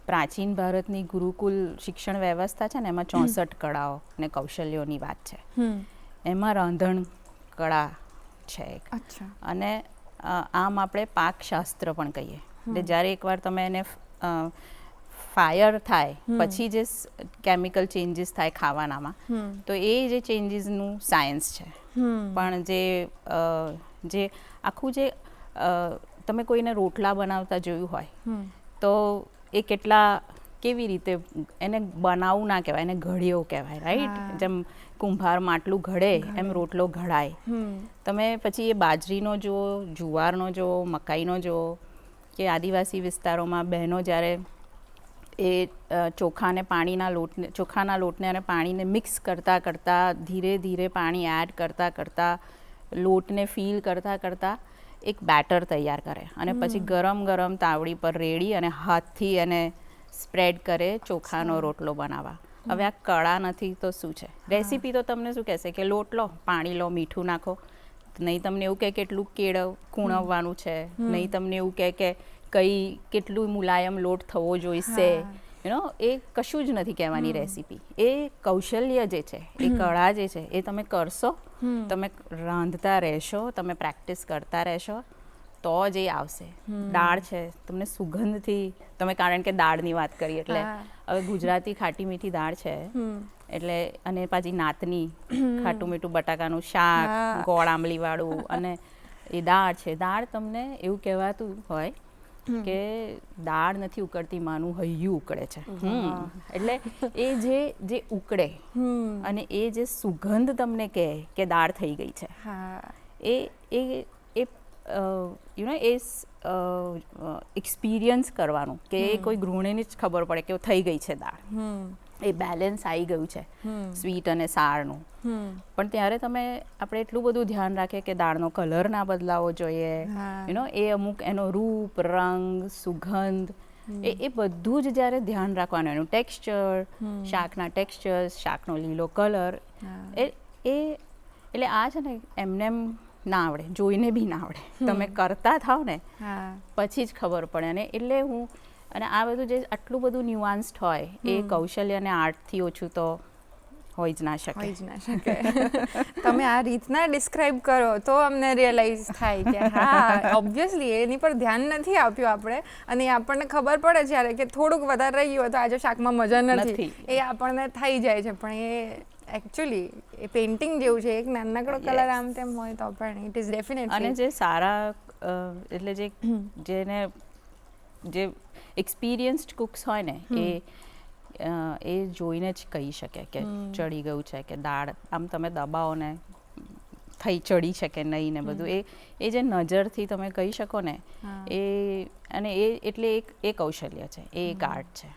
પ્રાચીન ભારતની ગુરુકુલ શિક્ષણ વ્યવસ્થા છે ને એમાં 64 કળાઓ અને કૌશલ્યોની વાત છે. એમાં રાંધણ કળા છે એક. અને આમ આપણે પાકશાસ્ત્ર પણ કહીએ. એટલે જ્યારે એકવાર તમે એને ફાયર થાય પછી જે કેમિકલ ચેન્જીસ થાય ખાવાનામાં તો એ જે ચેન્જીસનું સાયન્સ છે. પણ જે આખું જે તમે કોઈને રોટલા બનાવતા જોયું હોય તો એ કેવી રીતે એને બનાવવું ના કહેવાય, એને ઘડ્યો કહેવાય, રાઈટ? જેમ કુંભાર માટલું ઘડે એમ રોટલો ઘડાય. તમે પછી એ બાજરીનો જુઓ, જુવારનો જુઓ, મકાઈનો જુઓ કે આદિવાસી વિસ્તારોમાં બહેનો જ્યારે એ ચોખાના લોટને અને પાણીને મિક્સ કરતાં ધીરે ધીરે પાણી એડ કરતાં લોટને ફીલ કરતાં એક બેટર તૈયાર કરે અને પછી ગરમ ગરમ તાવડી પર રેડી અને હાથથી એને સ્પ્રેડ કરે ચોખાનો રોટલો બનાવવા. હવે આ કળા નથી તો શું છે? રેસીપી તો તમને શું કહેશે કે લોટ લો, પાણી લો, મીઠું નાખો. નહીં તમને એવું કહે કે કેટલું કૂણવવાનું છે, નહીં તમને એવું કહે કે કેટલું મુલાયમ લોટ થવો જોઈશે. એ કશું જ નથી કહેવાની રેસીપી. એ કૌશલ્ય જે છે, એ કળા જે છે એ તમે કરશો, તમે રાંધતા રહેશો, તમે પ્રેક્ટિસ કરતા રહેશો તો જ એ આવશે. દાળ છે, તમને સુગંધથી કારણ કે દાળની વાત કરી એટલે હવે ગુજરાતી ખાટી મીઠી દાળ છે એટલે અને પાછી નાતની ખાટું મીઠું બટાકાનું શાક, ગોળ આંબલીવાળું અને એ દાળ છે. દાળ તમને એવું કહેવાતું હોય કે દાળ નથી ઉકળતી, માનું હૈયું ઉકળે છે. એટલે એ જે ઉકળે અને એ જે સુગંધ તમને કહે કે દાળ થઈ ગઈ છે, એ એક્સપિરિયન્સ કરવાનું કે કોઈ ગૃહિણીને જ ખબર પડે કે થઈ ગઈ છે દાળ, એ બેલેન્સ આવી ગયું છે સ્વીટ અને સારનું. પણ ત્યારે આપણે એટલું બધું ધ્યાન રાખીએ કે દાળનો કલર ના બદલાવો જોઈએ, એ અમુક એનો રૂપ, રંગ, સુગંધ, એ બધું જ જ્યારે ધ્યાન રાખવાનું, એનું ટેક્સચર, શાકના ટેક્સચર, શાકનો લીલો કલર, એટલે આ છે ને એમને એમ ના આવડે, જોઈને બી ના આવડે. તમે કરતા થાવ ને પછી જ ખબર પડે. અને એટલે અને આ બધું જે આટલું બધું ન્યુઆન્સ્ડ હોય એ કૌશલ્ય અને આર્ટથી ઓછું તો હોય જ ના શકે. તમે આ રીતના ડિસ્ક્રાઇબ કરો તો અમને રિયલાઇઝ થાય કે હા, ઓબ્વિયસલી એની પર ધ્યાન નથી આપ્યું આપણે અને આપણને ખબર પડે જ્યારે કે થોડુંક વધારે રહી ગયું તો આજે શાકમાં મજા નથી, એ આપણને થઈ જાય છે. પણ એ એકચ્યુઅલી એ પેઇન્ટિંગ જેવું છે, એક નાનકડો કલર આમ તેમ હોય તો પણ ઇટ ઇઝ ડેફિનેટલી. અને જે સારા એટલે જેને જે એક્સપિરિયન્સ્ડ કુક્સ હોય ને એ જોઈને જ કહી શકે કે ચડી ગયું છે, કે દાળ આમ તમે દબાવો ને ચડી છે કે નહીં ને બધું એ જે નજરથી તમે કહી શકો ને, એ એટલે એ કૌશલ્ય છે, એ એક આર્ટ છે.